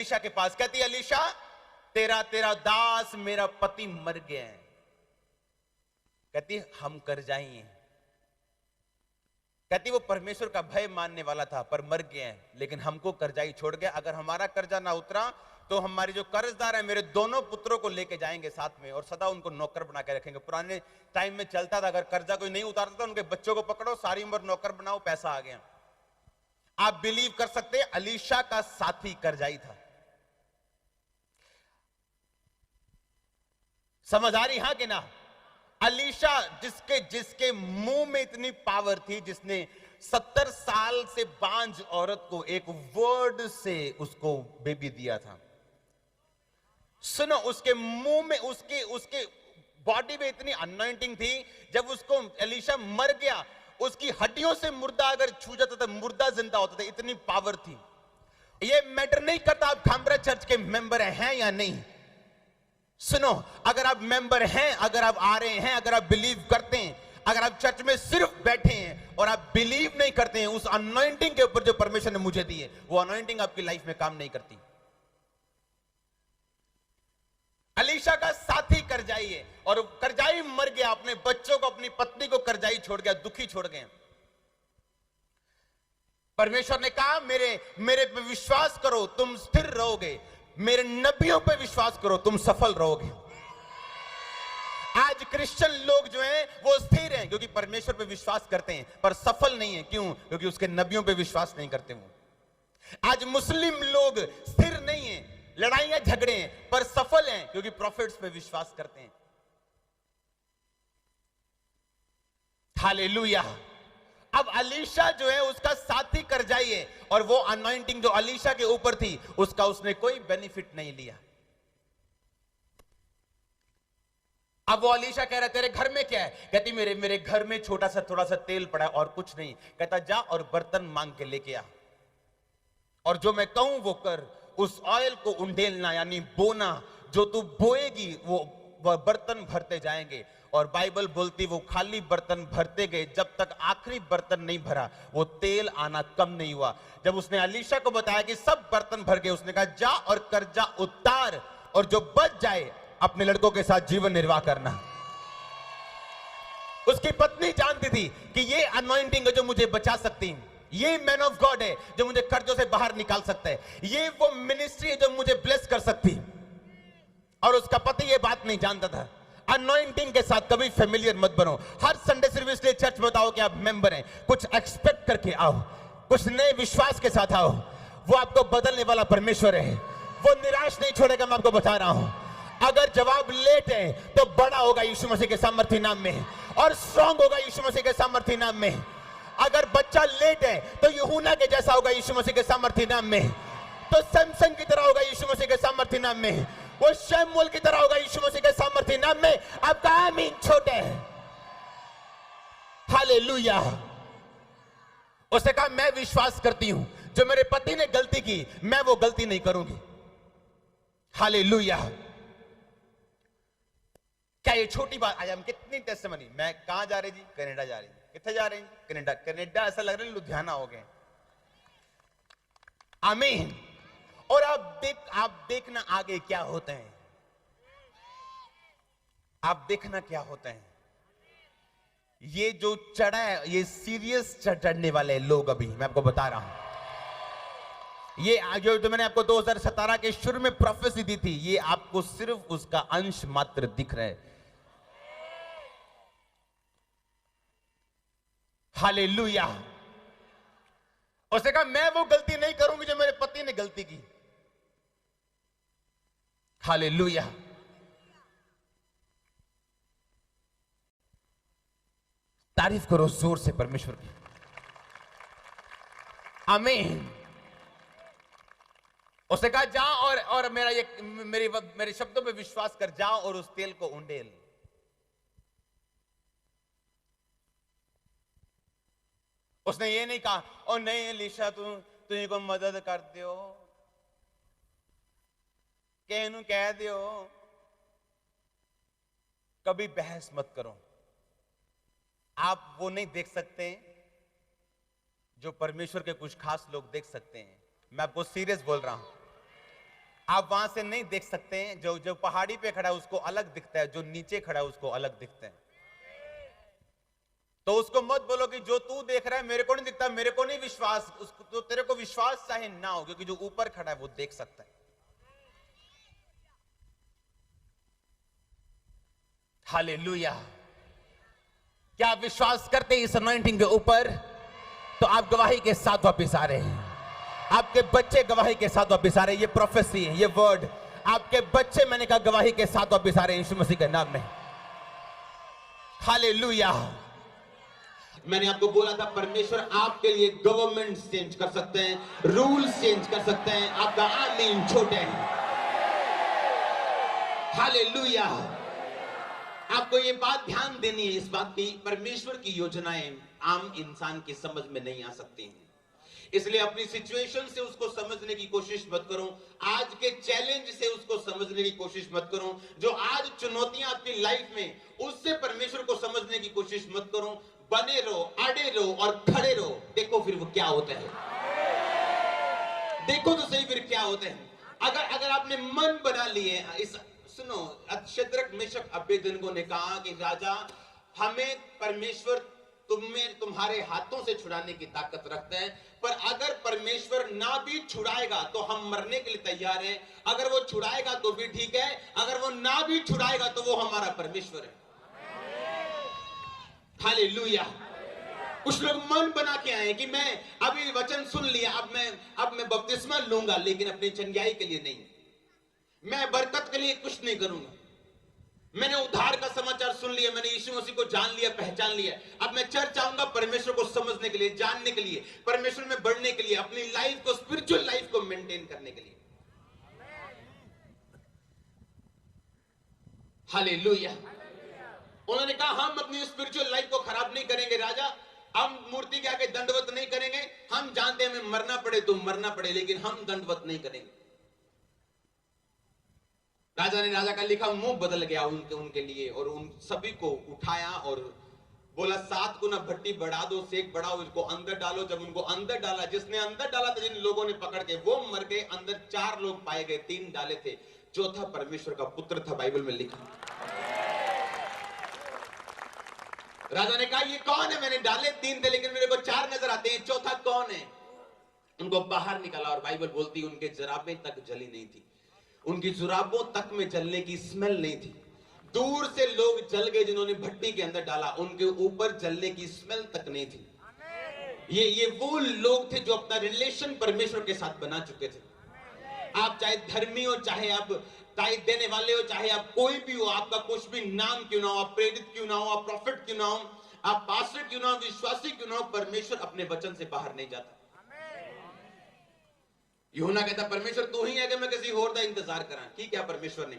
अलीशा के पास, कहती अलीशा तेरा तेरा दास मेरा पति मर गया है। कहती हम कर्जाई हैं। कहती वो परमेश्वर का भय मानने वाला था पर मर गया है, लेकिन हमको कर्जाई छोड़ गया। अगर हमारा कर्जा ना उतरा तो हमारे जो कर्जदार है मेरे दोनों पुत्रों को लेके जाएंगे साथ में और सदा उनको नौकर बना के रखेंगे। पुराने टाइम में चलता था, अगर कर्जा कोई नहीं उतारता था उनके बच्चों को पकड़ो, सारी उम्र नौकर बनाओ, पैसा आ गया। आप बिलीव कर सकते हैं अलीशा का साथी कर्जाई था। समझ आ रही हां कि ना? अलीशा जिसके मुंह में इतनी पावर थी, जिसने 70 साल से बांझ औरत को एक वर्ड से उसको बेबी दिया था। सुनो, उसके मुंह में उसके बॉडी में इतनी अनॉइंटिंग थी, जब उसको अलीशा मर गया उसकी हड्डियों से मुर्दा अगर छू जाता था मुर्दा जिंदा होता था, इतनी पावर थी। ये मैटर नहीं करता आप खामरा चर्च के मेंबर हैं या नहीं। सुनो, अगर आप मेंबर हैं, अगर आप आ रहे हैं, अगर आप बिलीव करते हैं, अगर आप चर्च में सिर्फ बैठे हैं और आप बिलीव नहीं करते हैं उस अनॉइंटिंग के ऊपर जो परमेश्वर ने मुझे दी है, वो अनॉइंटिंग आपकी लाइफ में काम नहीं करती। अलीशा का साथी कर्जाई है और कर्जाई मर गया, अपने बच्चों को अपनी पत्नी को कर्जाई छोड़ गया, दुखी छोड़ गए। परमेश्वर ने कहा मेरे पे विश्वास करो तुम स्थिर रहोगे, मेरे नबियों पे विश्वास करो तुम सफल रहोगे। आज क्रिश्चियन लोग जो हैं वो स्थिर हैं क्योंकि परमेश्वर पे विश्वास करते हैं, पर सफल नहीं है। क्यों? क्योंकि उसके नबियों पे विश्वास नहीं करते वो। आज मुस्लिम लोग स्थिर नहीं हैं, लड़ाइयां झगड़े हैं, पर सफल हैं क्योंकि प्रॉफिट्स पे विश्वास करते हैं। हालेलुया। अब अलीशा जो है उसका साथी कर्जाई है और वो अनॉइंटिंग जो अलीशा के ऊपर थी उसका उसने कोई बेनिफिट नहीं लिया। अब वो अलीशा कह रहा है तेरे घर में क्या है? कहती मेरे घर में छोटा सा थोड़ा सा तेल पड़ा है और कुछ नहीं। कहता जा और बर्तन मांग के लेके आ और जो मैं कहूं वो कर। उस ऑयल को उंडेलना यानी बोना, जो तू बोएगी वो बर्तन भरते जाएंगे। और बाइबल बोलती वो खाली बर्तन भरते गए, जब तक आखिरी बर्तन नहीं भरा वो तेल आना कम नहीं हुआ। जब उसने अलीशा को बताया कि सब बर्तन भर गए, उसने कहा जा और कर्जा उतार और जो बच जाए अपने लड़कों के साथ जीवन निर्वाह करना। उसकी पत्नी जानती थी कि ये अनॉइंटिंग है जो मुझे बचा सकती है, ये मैन ऑफ गॉड है जो मुझे कर्जों से बाहर निकाल सकता है, ये वो मिनिस्ट्री है जो मुझे ब्लेस कर सकती। और उसका पति ये बात नहीं जानता था। अनॉइंटिंग के साथ कभी फेमिलियर मत बनो। हर संडे सर्विस लिए चर्च बताओ कि आप मेंबर हैं, कुछ एक्सपेक्ट करके आओ, कुछ नए विश्वास के साथ आओ। वो आपको बदलने वाला परमेश्वर है, वो निराश नहीं छोड़ेगा। मैं आपको बता रहा हूं, अगर जवाब लेट है तो बड़ा होगा यीशु मसीह के सामर्थ्य नाम में, और स्ट्रांग होगा यीशु मसीह के सामर्थ्य नाम में। अगर बच्चा लेट है तो यूहन्ना के जैसा होगा यीशु मसीह के सामर्थ्य नाम में, तो सैमसन की तरह होगा यीशु मसीह के सामर्थ्य नाम में, वो शमूएल की तरह होगा यीशु मसीह के सामर्थ्य नाम में। आपका आमीन छोटे है। हालेलुया। उसने कहा मैं विश्वास करती हूं जो मेरे पति ने गलती की मैं वो गलती नहीं करूंगी। हालेलुया। क्या ये छोटी बात? आज हम कितनी टेस्टिमनी। मैं कहां जा रही जी? कनाडा जा रही। कितने जा रहे हैं? कनाडा। कनाडा ऐसा लग रहा है लुधियाना हो गए। आमीन। और आप देखना आगे क्या होता है। आप देखना क्या होता है। ये जो चढ़ा है ये सीरियस चढ़ने वाले लोग, अभी मैं आपको बता रहा हूं। ये जो मैंने आपको 2017 के शुरू में प्रोफेसी दी थी, ये आपको सिर्फ उसका अंश मात्र दिख रहा है। हालेलुया। उसने कहा मैं वो गलती नहीं करूंगी जो मेरे पति ने गलती की। हालेलुया। तारीफ करो जोर से परमेश्वर की। आमीन। उसने कहा जा और मेरे शब्दों पे विश्वास कर, जाओ और उस तेल को उंडेल। उसने ये नहीं कहा ओ नहीं अलीशा तुझे को मदद कर दियो, कहनू कह दियो। कभी बहस मत करो। आप वो नहीं देख सकते जो परमेश्वर के कुछ खास लोग देख सकते हैं। मैं आपको सीरियस बोल रहा हूं। आप वहां से नहीं देख सकते हैं, जो जो पहाड़ी पे खड़ा है उसको अलग दिखता है, जो नीचे खड़ा है उसको अलग दिखता है। तो उसको मत बोलो कि जो तू देख रहा है मेरे को नहीं दिखता, मेरे को नहीं विश्वास, उसको तो तेरे को विश्वास चाहे ना हो, क्योंकि जो ऊपर खड़ा है वो देख सकता है। हालेलुया। क्या आप विश्वास करते हैं इस अनॉइंटिंग के ऊपर? तो आप गवाही के साथ वापस आ रहे हैं, आपके बच्चे गवाही के साथ वापस आ रहे हैं। ये प्रोफेसी है, ये वर्ड, आपके बच्चे मैंने कहा गवाही के साथ वापस आ रहे हैं यीशु मसीह के नाम में। हालेलुया। मैंने आपको बोला था परमेश्वर आपके लिए गवर्नमेंट चेंज कर सकते हैं, रूल्स चेंज कर सकते हैं। आपका आमीन छोटे हैं। हालेलुया। आपको ये बात ध्यान देनी है, इस बात की, परमेश्वर की योजनाएं आम इंसान की समझ में नहीं आ सकती हैं। इसलिए अपनी सिचुएशन से उसको समझने की कोशिश मत करो, आज के चैलेंज से उसको समझने की कोशिश मत करो, जो आज चुनौतियां आपकी लाइफ में, उससे परमेश्वर को समझने की कोशिश मत करो। बने रहो, अड़े रहो और खड़े रहो। देखो फिर वो क्या होता है, देखो तो सही फिर क्या होता है। अगर आपने मन बना लिए, इस सुनो, शद्रक मेशक अबेदनगो ने कहा कि राजा, हमें परमेश्वर तुम्हारे हाथों से छुड़ाने की ताकत रखते हैं, पर अगर परमेश्वर ना भी छुड़ाएगा तो हम मरने के लिए तैयार हैं। अगर वो छुड़ाएगा तो भी ठीक है, अगर वो ना भी छुड़ाएगा तो वो हमारा परमेश्वर है। हालेलुया। कुछ लोग मन बना के आए कि मैं अभी वचन सुन लिया, अब मैं बपतिस्मा लूंगा, लेकिन अपनी चंगाई के लिए नहीं, मैं बरकत के लिए कुछ नहीं करूंगा। मैंने उद्धार का समाचार सुन लिया, मैंने यीशु मसीह को जान लिया, पहचान लिया, अब मैं चर्च आऊंगा परमेश्वर को समझने के लिए, जानने के लिए, परमेश्वर में बढ़ने के लिए, अपनी लाइफ को, स्पिरिचुअल लाइफ को मेंटेन करने के लिए। हालेलुया। उन्होंने कहा हम अपनी स्पिरिचुअल लाइफ को खराब नहीं करेंगे राजा, हम मूर्ति के आगे दंडवत नहीं करेंगे, हम जानते हैं हमें मरना पड़े तो मरना पड़े, लेकिन हम दंडवत नहीं करेंगे। राजा का लिखा मुंह बदल गया उनके लिए, और उन सभी को उठाया और बोला 7 गुना भट्टी बढ़ा दो, सेक बढ़ाओ, उसको अंदर डालो। जब उनको अंदर डाला, जिसने अंदर डाला था, जिन लोगों ने पकड़ के, वो मर गए। अंदर 4 लोग पाए गए, 3 डाले थे, चौथा परमेश्वर का पुत्र था, बाइबल में लिखा। राजा ने कहा ये कौन है? मैंने डाले 3 थे लेकिन मेरे को 4 नजर आते हैं, चौथा कौन है? उनको बाहर निकाला और बाइबल बोलती उनके जराबें तक जली नहीं थी, उनकी जुराबों तक में जलने की स्मेल नहीं थी। दूर से लोग जल गए जिन्होंने भट्टी के अंदर डाला, उनके ऊपर जलने की स्मेल तक नहीं थी। ये वो लोग थे जो अपना रिलेशन परमेश्वर के साथ बना चुके थे। आप चाहे धर्मी हो, चाहे आप टाइट देने वाले हो, चाहे आप कोई भी हो, आपका कुछ भी नाम क्यों ना हो, आप प्रेरित क्यों ना हो, आप प्रॉफिट क्यों ना हो, आप पास्टर क्यों ना हो, विश्वासी क्यों ना हो, परमेश्वर अपने वचन से बाहर नहीं जाता। यूहन्ना कहता परमेश्वर तू ही है कि मैं किसी और का इंतजार करा? ठीक है, परमेश्वर ने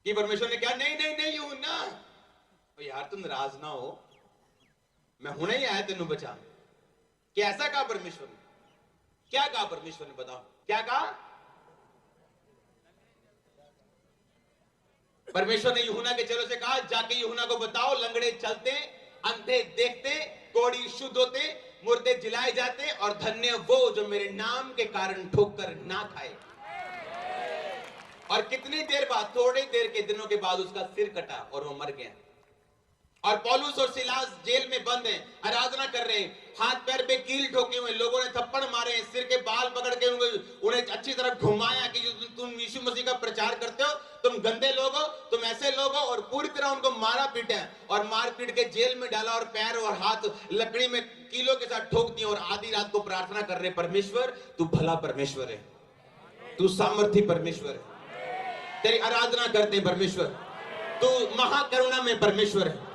कि परमेश्वर ने क्या? नहीं यूहन्ना, यार तुम नाराज ना हो, मैं हुणे ही आया तेनू बचा। क्या ऐसा कहा परमेश्वर ने? क्या कहा परमेश्वर ने? बताओ क्या कहा परमेश्वर ने? यूहन्ना के चेलों से कहा जाके यूहन्ना को बताओ, लंगड़े चलते, अंधे देखते, कोढ़ी शुद्ध होते, मुर्दे जिलाए जाते, और धन्य वो जो मेरे नाम के कारण ठोकर ना खाए। और कितनी देर बाद, थोड़ी देर के दिनों के बाद उसका सिर कटा और वो मर गया। और पौलुस और सिलास जेल में बंद हैं, आराधना कर रहे हैं, हाथ पैर पे कील ठोके हुए, लोगों ने थप्पड़ मारे हैं, सिर के बाल पकड़ के उन्हें अच्छी तरह घुमाया कि तुम यीशु मसीह का प्रचार करते हो, तुम गंदे लोग हो, तुम ऐसे लोग हो, और पूरी तरह उनको मारा पीटा और मार पीट के जेल में डाला, और पैर और हाथ लकड़ी में कीलों के साथ ठोक दिए, और आधी रात को प्रार्थना कर रहे, परमेश्वर तू भला परमेश्वर है, तू सामर्थी परमेश्वर है, तेरी आराधना करते परमेश्वर, तू महाकरुणा में परमेश्वर है।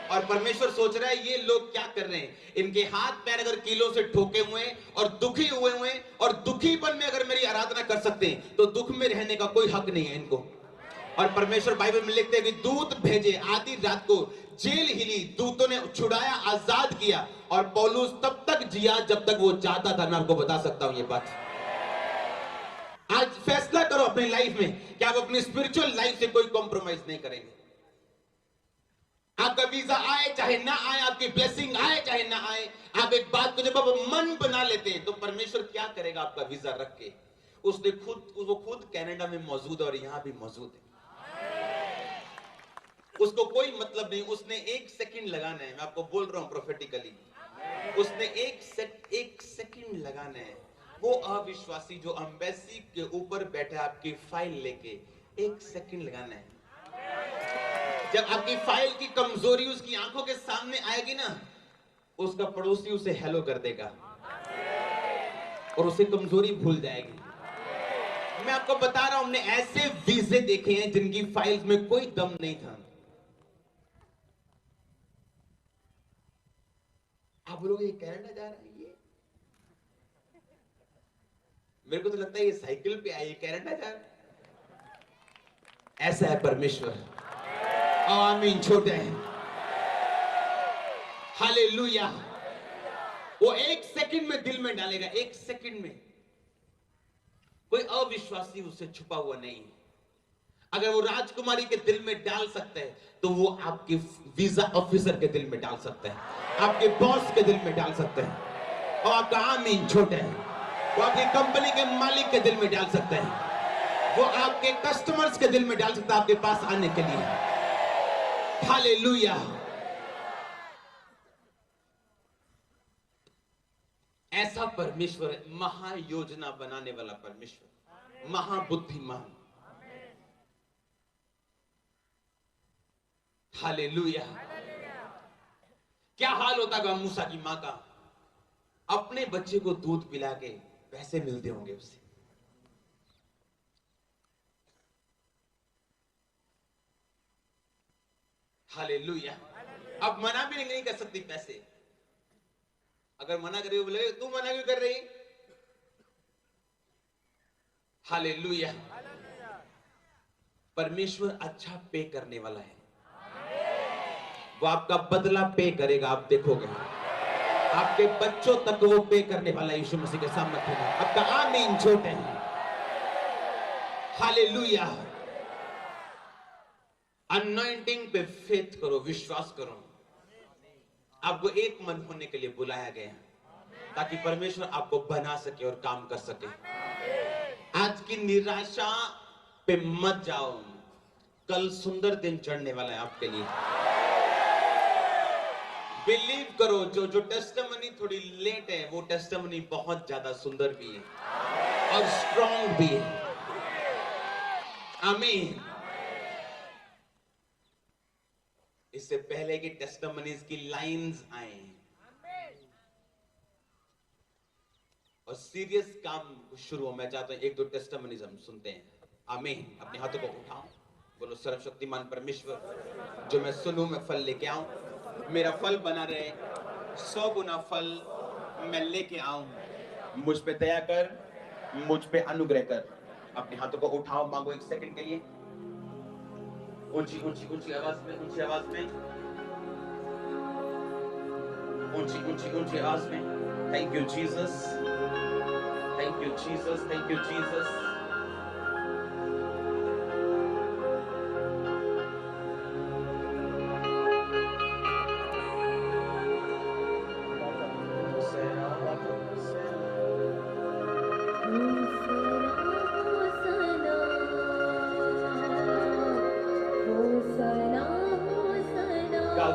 और परमेश्वर सोच रहा है ये लोग क्या कर रहे हैं, इनके हाथ पैर अगर कीलों से ठोके हुए और दुखी हुए और दुखीपन में अगर मेरी आराधना कर सकते हैं तो दुख में रहने का कोई हक नहीं है इनको। और परमेश्वर बाइबल में लिखते हैं कि दूत भेजे, आधी रात को जेल हिली, दूतों ने छुड़ाया, आजाद किया, और पौलुस तब तक जिया जब तक वो चाहता था। मैं आपको बता सकता हूं ये बात। आज फैसला करो अपनी लाइफ में कि आप अपनी स्पिरिचुअल लाइफ से कोई कॉम्प्रोमाइज नहीं करेंगे। आपका वीजा आए चाहे ना आए, आपकी ब्लेसिंग आए चाहे ना आए, आप एक बात को जब आप मन बना लेते हैं तो परमेश्वर क्या करेगा आपका वीजा रख के? वो खुद कनाडा में मौजूद है और यहां भी मौजूद है। उसको कोई मतलब नहीं, उसने 1 सेकंड लगाना है। मैं आपको बोल रहा हूं प्रोफेटिकली, उसने एक सेकंड लगाना है। वो अविश्वासी जो एम्बेसी के ऊपर बैठा आपकी फाइल लेके 1 सेकंड लगाना है। जब आपकी फाइल की कमजोरी उसकी आंखों के सामने आएगी ना, उसका पड़ोसी उसे हेलो कर देगा और उसे कमजोरी भूल जाएगी। मैं आपको बता रहा हूं, हमने ऐसे वीजे देखे हैं जिनकी फाइल्स में कोई दम नहीं था। आप लोग ये कनाडा जा रहा है, ये मेरे को तो लगता है ये साइकिल पे आई, कनाडा जा रहा है। ऐसा है परमेश्वर। आमीन। छोटे हैं, हालेलुया। वो 1 सेकंड में दिल में डालेगा, 1 सेकंड में। कोई अविश्वासी उससे छुपा हुआ नहीं है। अगर वो राजकुमारी के दिल में डाल सकता है तो वो आपके वीजा ऑफिसर के दिल में डाल सकता है, आपके बॉस के दिल में डाल सकता है। और आपका आमीन छोटा है। वो आपकी कंपनी के मालिक के दिल में डाल सकता है, वो आपके कस्टमर्स के दिल में डाल सकता है आपके पास आने के लिए। हालेलुया। ऐसा परमेश्वर, महायोजना बनाने वाला परमेश्वर, महाबुद्धिमान। हालेलुया। क्या हाल होता होगा मूसा की मां का? अपने बच्चे को दूध पिला के पैसे मिलते होंगे उसे। हालेलुया। अब मना भी नहीं कर सकती पैसे। अगर मना करे बोले तू मना क्यों कर रही? हालेलुया। परमेश्वर अच्छा पे करने वाला है, वो आपका बदला पे करेगा। आप देखोगे आपके बच्चों तक वो पे करने वाला यीशु मसीह के सामर्थ्य है। आपका आमीन छोटे हैं। हालेलुया। अनॉइंटिंग पे फेथ करो, विश्वास करो। आपको एक मन होने के लिए बुलाया गया है ताकि परमेश्वर आपको बना सके और काम कर सके। आज की निराशा पे मत जाओ, कल सुंदर दिन चढ़ने वाला है आपके लिए। बिलीव करो, जो टेस्टिमनी थोड़ी लेट है वो टेस्टिमनी बहुत ज्यादा सुंदर भी है और स्ट्रॉन्ग भी है। आमीन। इससे पहले कि टेस्टिमनीज की लाइंस आए और सीरियस काम शुरू हो, मैं चाहता हूं 1-2 टेस्टिमनीज हम सुनते हैं। आमीन। अपने हाथों को उठाओ, बोलो सर्वशक्तिमान परमेश्वर, जो मैं सुनूं मैं फल लेके आऊं, मेरा फल बना रहे, 100 गुना फल मैं लेके आऊं। मुझ पे दया कर, मुझ पे अनुग्रह कर। अपने हाथों को उठाओ, मांगो 1 सेकंड के लिए। ऊंची ऊंची ऊंची आवाज में, ऊंची आवाज में, ऊंची ऊंची ऊंची आवाज में। Thank you Jesus, thank you Jesus, thank you Jesus.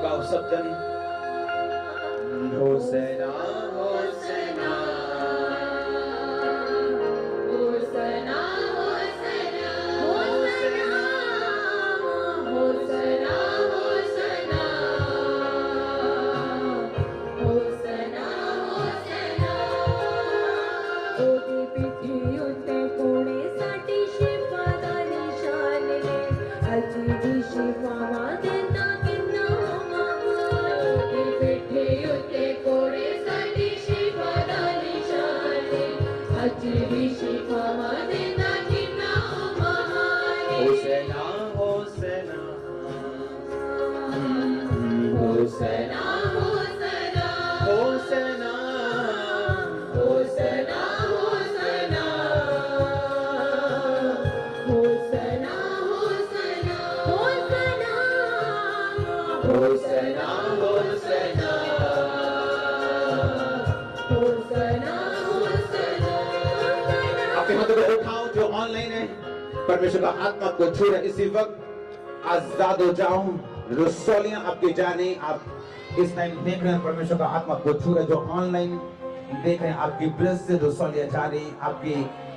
गाओ सब जन, होसेना होसेना होसेना होसेना होसेना होसेना होसेना होसेना होसेना। ओदी पिठी उत्ते कोणेसाठी शिफादा निशान ले, अजी जी शिफावा देता किन्ना हो मागो। आपके हाथों को उठाओ जो ऑनलाइन है, परमेश्वर का आत्मा को छू रहे इसी वक्त आजाद हो जाओ। रसौलियां आपके जाने, आप इस टाइम देख रहे हैं परमेश्वर का आत्मा को छू रहे, जो ऑनलाइन देख रहे हैं आपकी ब्रेस्ट से रसौलियां जा रही,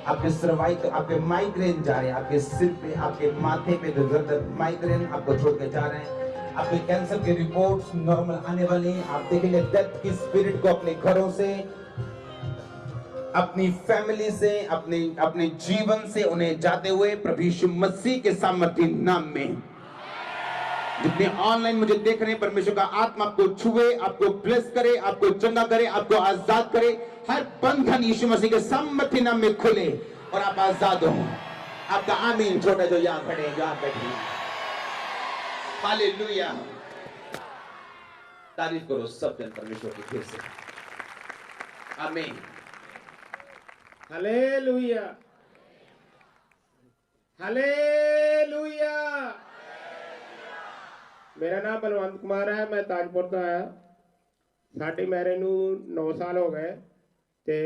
आपके सर्वाइकल, आपके माइग्रेन जा रहे हैं, आपके सिर पे, आपके माथे पे जो दर्द माइग्रेन आपको छोड़ के जा रहे हैं, आपके कैंसर के रिपोर्ट्स नॉर्मल आने वाली हैं। आप देखेंगे डेथ की स्पिरिट को अपने घरों से, अपनी फैमिली से, अपने जीवन से उन्हें जाते हुए प्रभु यीशु मसीह के सामर्थ्य नाम में। जितने ऑनलाइन मुझे देख रहे हैं, परमेश्वर का आत्मा आपको छुए, आपको ब्लेस करे, आपको चंगा करे, आपको आजाद करे। हर बंधन यीशु मसीह के सामर्थ्य नाम में खुले और आप आजाद हो। आपका आमीन छोटा जो यहां खड़े हैं, यहां बैठे हैं। हालेलुया। तारीफ करो सब जन परमेश्वर की फिर से। आमीन। Hallelujah, hallelujah. मेरा नाम बलवंत कुमार है, मैं ताजपुर तो आया। साडी मैरिज ਨੂੰ 9 ਸਾਲ ਹੋ ਗਏ ਤੇ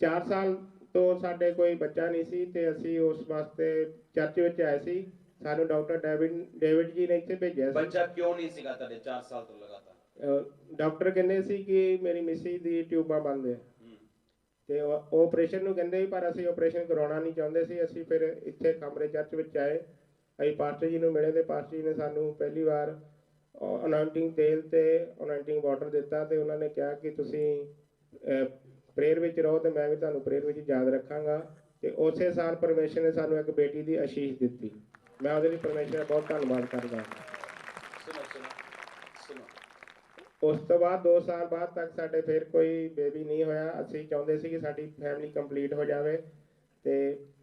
4 ਸਾਲ ਤੋਂ ਸਾਡੇ ਕੋਈ ਬੱਚਾ ਨਹੀਂ ਸੀ ਤੇ ਅਸੀਂ ਉਸ ਵਾਸਤੇ ਚਰਚ ਵਿੱਚ ਆਏ ਸੀ। ਸਾਨੂੰ ਡਾਕਟਰ ਡੇਵਿਡ ਜੀ ਨੇ ਇੱਥੇ ਭੇਜਿਆ ਸੀ। ਬੱਚਾ ਕਿਉਂ ਨਹੀਂ ਸੀਗਾ ਤੁਹਾਡੇ 4 ਸਾਲ ਤੋਂ ਲਗਾਤਾਰ? ਡਾਕਟਰ ਕਹਿੰਦੇ ਸੀ ਕਿ ਮੇਰੀ ਮਿਸੀ ਦੀ ਟਿਊਬਾਂ ਬੰਦ ਹੈ ਤੇ ਉਹ ਆਪਰੇਸ਼ਨ ਨੂੰ ਕਹਿੰਦੇ ਪਰ ਅਸੀਂ ਆਪਰੇਸ਼ਨ ਕਰਾਉਣਾ ਨਹੀਂ ਚਾਹੁੰਦੇ ਸੀ। ਅਸੀਂ ਫਿਰ ਇੱਥੇ ਕਮਰੇ ਚਰਚ ਵਿੱਚ ਆਏ, ਅਸੀਂ ਪਾਸਟਰ ਜੀ ਨੂੰ ਮਿਲੇ ਤੇ ਪਾਸਟਰ ਜੀ ਨੇ ਸਾਨੂੰ ਪਹਿਲੀ ਵਾਰ ਅਨਾਉਂਟਿੰਗ ਤੇਲ ਤੇ ਅਨਾਉਂਟਿੰਗ ਵਾਟਰ ਦਿੱਤਾ ਤੇ ਉਹਨਾਂ ਨੇ ਕਿਹਾ ਕਿ ਤੁਸੀਂ ਪ੍ਰੇਅਰ ਵਿੱਚ ਰਹੋ ਤੇ ਮੈਂ ਵੀ ਤੁਹਾਨੂੰ ਪ੍ਰੇਅਰ ਵਿੱਚ ਯਾਦ ਰੱਖਾਂਗਾ। ਤੇ ਉਸੇ ਸਾਲ ਪਰਮੇਸ਼ਰ ਨੇ ਸਾਨੂੰ ਇੱਕ ਬੇਟੀ ਦੀ ਆਸ਼ੀਸ਼ ਦਿੱਤੀ। ਮੈਂ ਉਹਦੇ ਲਈ ਪਰਮੇਸ਼ਰ ਦਾ ਬਹੁਤ ਧੰਨਵਾਦ ਕਰਦਾ। ਉਸ ਤੋਂ ਬਾਅਦ 2 ਸਾਲ ਬਾਅਦ ਤੱਕ ਸਾਡੇ ਫਿਰ ਕੋਈ ਬੇਬੀ ਨਹੀਂ ਹੋਇਆ। ਅਸੀਂ ਚਾਹੁੰਦੇ ਸੀ ਕਿ ਸਾਡੀ ਫੈਮਿਲੀ ਕੰਪਲੀਟ ਹੋ ਜਾਵੇ ਤੇ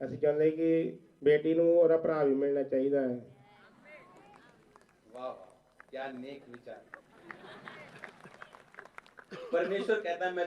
ਅਸੀਂ ਚਾਹੁੰਦੇ ਕਿ ਬੇਟੀ ਨੂੰ ਉਹਦਾ ਭਰਾ ਵੀ ਮਿਲਣਾ ਚਾਹੀਦਾ ਹੈ। वाह वाह, क्या नेक विचार। परमेश्वर कहता है मैं